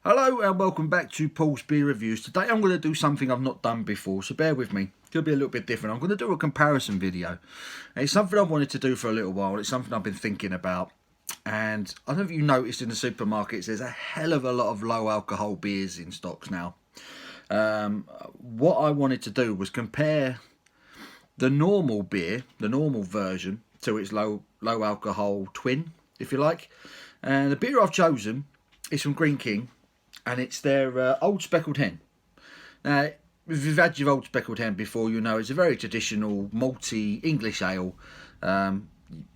Hello and welcome back to Paul's Beer Reviews. Today I'm going to do something I've not done before, so bear with me. It's going to be a little bit different. I'm going to do a comparison video. And it's something I've wanted to do for a little while. It's something I've been thinking about. And I don't know if you noticed in the supermarkets, there's a hell of a lot of low alcohol beers in stocks now. What I wanted to do was compare the normal beer, the normal version, to its low alcohol twin, if you like. And the beer I've chosen is from Green King. And it's their Old Speckled Hen. Now, if you've had your Old Speckled Hen before, you know it's a very traditional malty English ale. If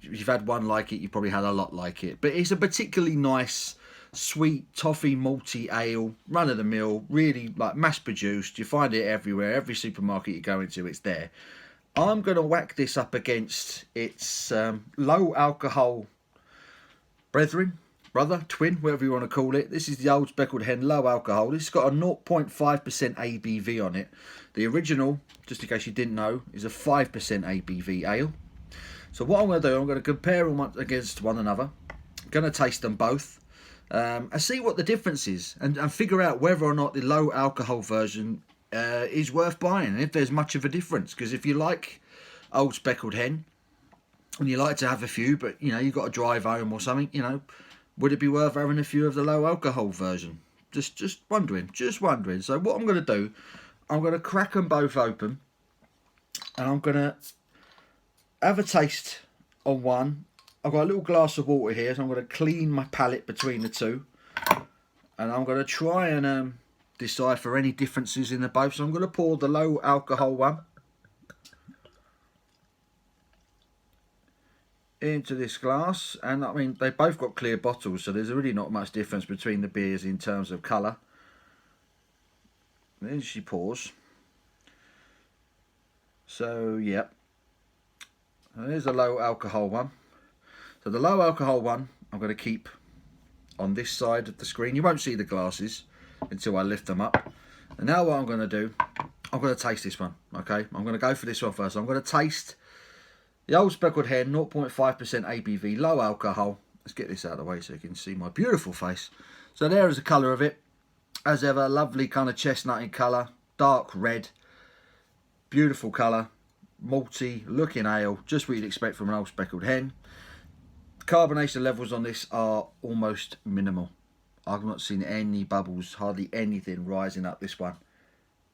you've had one like it, you've probably had a lot like it. But it's a particularly nice, sweet, toffee malty ale, run of the mill, really like mass produced. You find it everywhere. Every supermarket you go into, it's there. I'm going to whack this up against its low alcohol brother, twin, whatever you want to call it. This is the Old Speckled Hen low alcohol. This has got a 0.5% ABV on it. The original, just in case you didn't know, is a 5% ABV ale. So what I'm going to do, I'm going to compare them against one another. I'm going to taste them both and see what the difference is and figure out whether or not the low alcohol version is worth buying and if there's much of a difference. Because if you like Old Speckled Hen and you like to have a few, but you know you've got to drive home or something, you know, would it be worth having a few of the low alcohol version? Just wondering. So what I'm going to do, I'm going to crack them both open. And I'm going to have a taste on one. I've got a little glass of water here, so I'm going to clean my palate between the two. And I'm going to try and decipher any differences in the both. So I'm going to pour the low alcohol one into this glass, and I mean they both got clear bottles, so there's really not much difference between the beers in terms of colour. Then she pours. So yeah, there's a low alcohol one. So the low alcohol one I'm going to keep on this side of the screen. You won't see the glasses until I lift them up. And now what I'm going to do, I'm going to taste this one. Okay, I'm going to go for this one first. I'm going to taste the Old Speckled Hen, 0.5% ABV, low alcohol. Let's get this out of the way so you can see my beautiful face. So there is the colour of it. As ever, lovely kind of chestnut in colour, dark red, beautiful colour, malty looking ale, just what you'd expect from an Old Speckled Hen. Carbonation levels on this are almost minimal. I've not seen any bubbles, hardly anything rising up this one.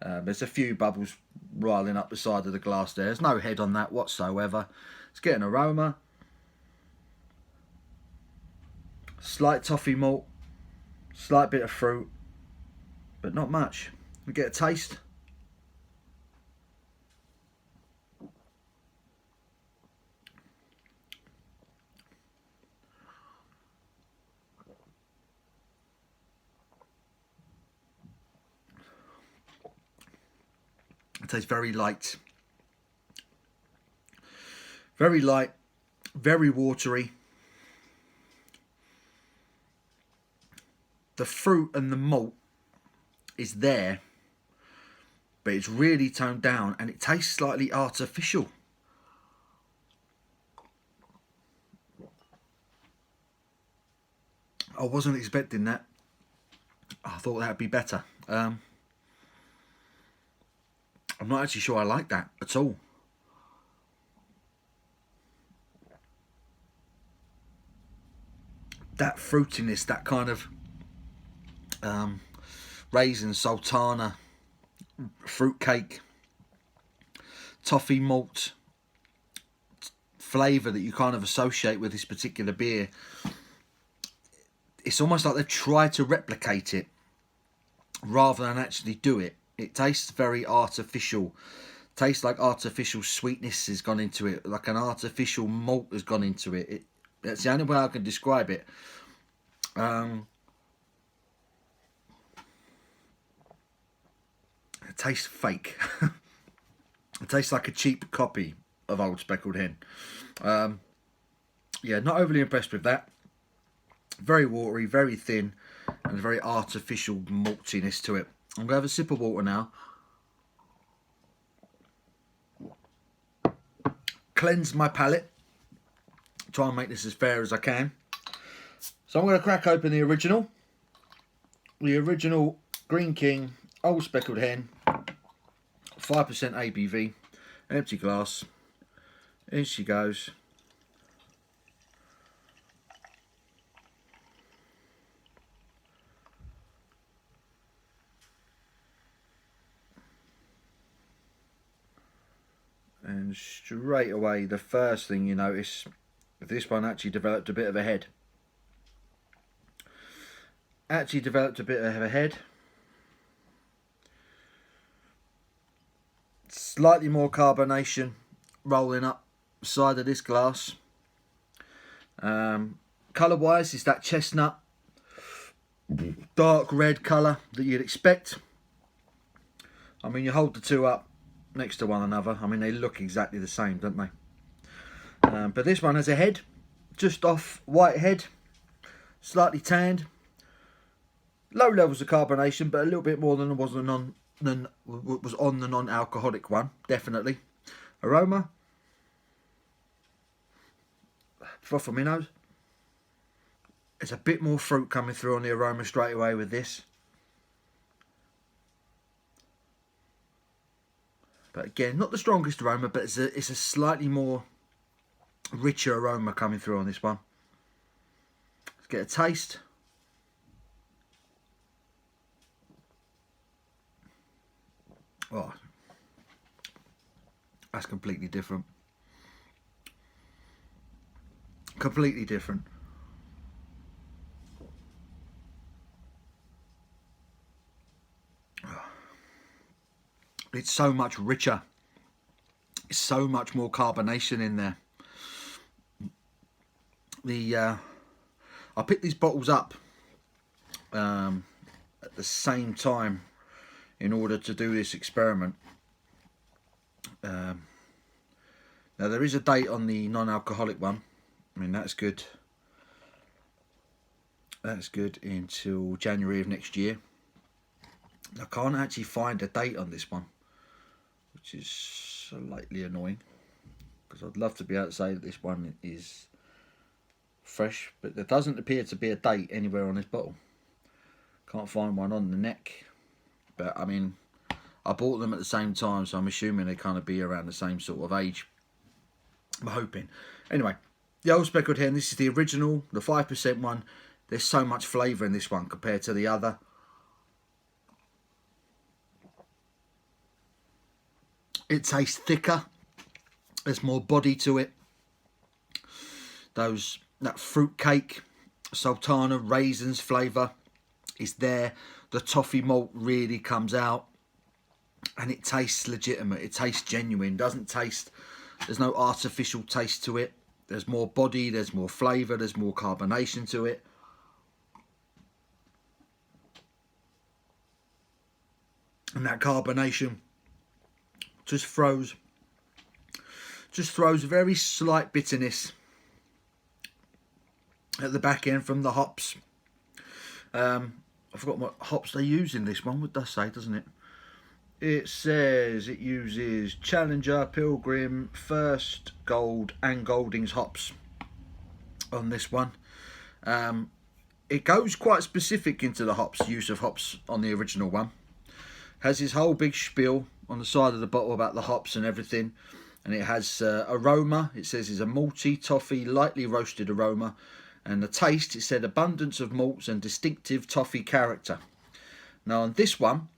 There's a few bubbles riling up the side of the glass there. There's no head on that whatsoever. It's getting aroma. Slight toffee malt. Slight bit of fruit. But not much. We get a taste. It tastes very light, very watery. The fruit and the malt is there, but it's really toned down and it tastes slightly artificial. I wasn't expecting that. I thought that would be better. I'm not actually sure I like that at all. That fruitiness, that kind of raisin, sultana, fruitcake, toffee malt flavour that you kind of associate with this particular beer. It's almost like they've tried to replicate it rather than actually do it. It tastes very artificial. Tastes like artificial sweetness has gone into it, like an artificial malt has gone into it. That's the only way I can describe it. It tastes fake. It tastes like a cheap copy of Old Speckled Hen. Yeah, not overly impressed with that. Very watery, very thin, and a very artificial maltiness to it. I'm going to have a sip of water now. Cleanse my palate. Try and make this as fair as I can. So I'm going to crack open the original. The original Green King Old Speckled Hen, 5% ABV, empty glass. In she goes. And straight away, the first thing you notice, this one actually developed a bit of a head. Slightly more carbonation rolling up the side of this glass. Colour wise, it's that chestnut, dark red colour that you'd expect. I mean, you hold the two up next to one another, I mean, they look exactly the same, don't they? But this one has a head, just off white head, slightly tanned, low levels of carbonation, but a little bit more than was on the non-alcoholic one, definitely. Aroma, froth on my nose. There's a bit more fruit coming through on the aroma straight away with this. But again, not the strongest aroma, but it's a slightly more richer aroma coming through on this one. Let's get a taste. Oh, that's completely different. Completely different. It's so much richer. It's so much more carbonation in there. I picked these bottles up at the same time in order to do this experiment. Now there is a date on the non-alcoholic one. I mean, that's good. That's good until January of next year. I can't actually find a date on this one, which is slightly annoying, because I'd love to be able to say that this one is fresh, but there doesn't appear to be a date anywhere on this bottle. Can't find one on the neck, but I mean, I bought them at the same time, so I'm assuming they kind of be around the same sort of age. I'm hoping. Anyway, the Old Speckled Hen, this is the original, the 5% one. There's so much flavour in this one compared to the other. It tastes thicker. There's more body to it. That fruit cake, sultana, raisins flavour is there. The toffee malt really comes out, and it tastes legitimate. It tastes genuine. There's no artificial taste to it. There's more body. There's more flavour. There's more carbonation to it. And that carbonation just throws very slight bitterness at the back end from the hops. I forgot what hops they use in this one. What does say, doesn't it? It says it uses Challenger, Pilgrim, First, Gold and Goldings hops on this one. It goes quite specific into the hops, use of hops on the original one. Has his whole big spiel on the side of the bottle about the hops and everything. And it has aroma. It says it's a malty, toffee, lightly roasted aroma. And the taste, it said abundance of malts and distinctive toffee character. Now on this one,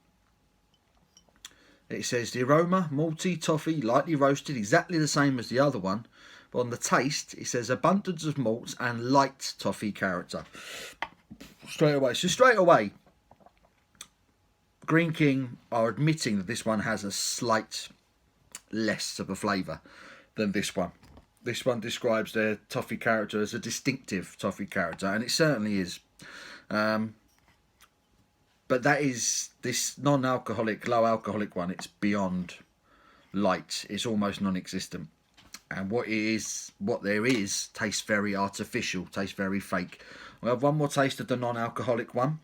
it says the aroma, malty, toffee, lightly roasted, exactly the same as the other one. But on the taste, it says abundance of malts and light toffee character. Straight away, Green King are admitting that this one has a slight less of a flavour than this one. This one describes their toffee character as a distinctive toffee character, and it certainly is. But that is this non-alcoholic, low alcoholic one. It's beyond light. It's almost non-existent. And what there is, tastes very artificial, tastes very fake. We'll have one more taste of the non-alcoholic one.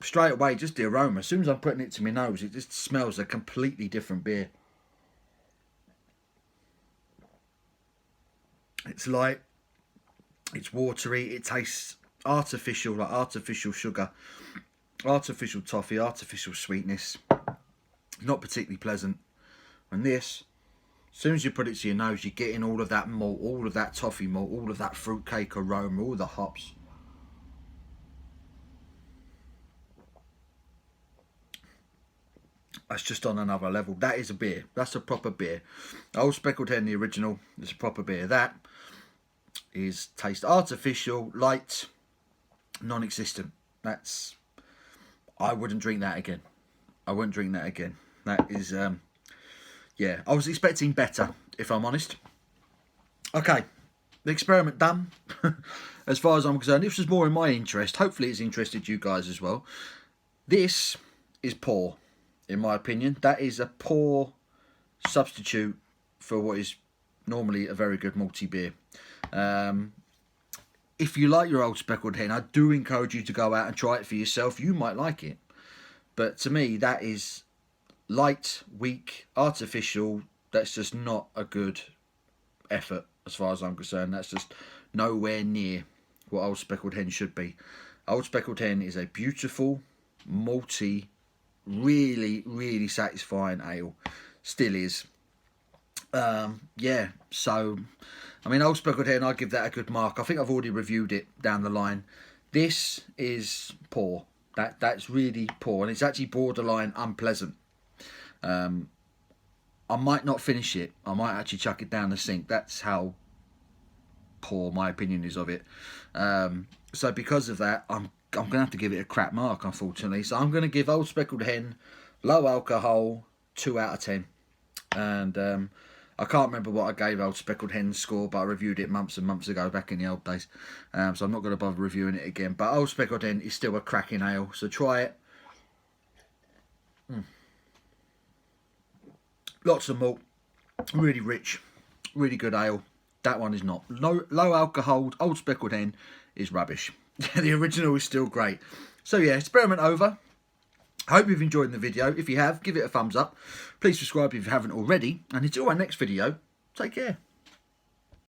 Straight away, just the aroma. As soon as I'm putting it to my nose, it just smells a completely different beer. It's light, it's watery, it tastes artificial, like artificial sugar, artificial toffee, artificial sweetness. Not particularly pleasant. And this, as soon as you put it to your nose, you're getting all of that malt, all of that toffee malt, all of that fruitcake aroma, all the hops. That's just on another level. That is a beer. That's a proper beer. Old Speckled Hen, the original, is a proper beer. That is taste artificial, light, non-existent. That's, I wouldn't drink that again. I wouldn't drink that again. That is, yeah, I was expecting better, if I'm honest. Okay, the experiment done. As far as I'm concerned, this was more in my interest. Hopefully it's interested you guys as well. This is poor, in my opinion. That is a poor substitute for what is normally a very good malty beer. If you like your Old Speckled Hen, I do encourage you to go out and try it for yourself. You might like it. But to me, that is light, weak, artificial. That's just not a good effort as far as I'm concerned. That's just nowhere near what Old Speckled Hen should be. Old Speckled Hen is a beautiful, malty, really, really satisfying ale. Still is. Yeah, so, I mean, Old Speckled Hen, I'd give that a good mark. I think I've already reviewed it down the line. This is poor. That's really poor, and it's actually borderline unpleasant. I might not finish it. I might actually chuck it down the sink. That's how poor my opinion is of it. So because of that, I'm going to have to give it a crap mark, unfortunately. So I'm going to give Old Speckled Hen, low alcohol, 2 out of 10. And I can't remember what I gave Old Speckled Hen's score, but I reviewed it months and months ago, back in the old days. So I'm not going to bother reviewing it again. But Old Speckled Hen is still a cracking ale, so try it. Lots of malt, really rich, really good ale. That one is not. Low alcohol, Old Speckled Hen is rubbish. The original is still great. So yeah, experiment over. I hope you've enjoyed the video. If you have, give it a thumbs up. Please subscribe if you haven't already. And until our next video, take care.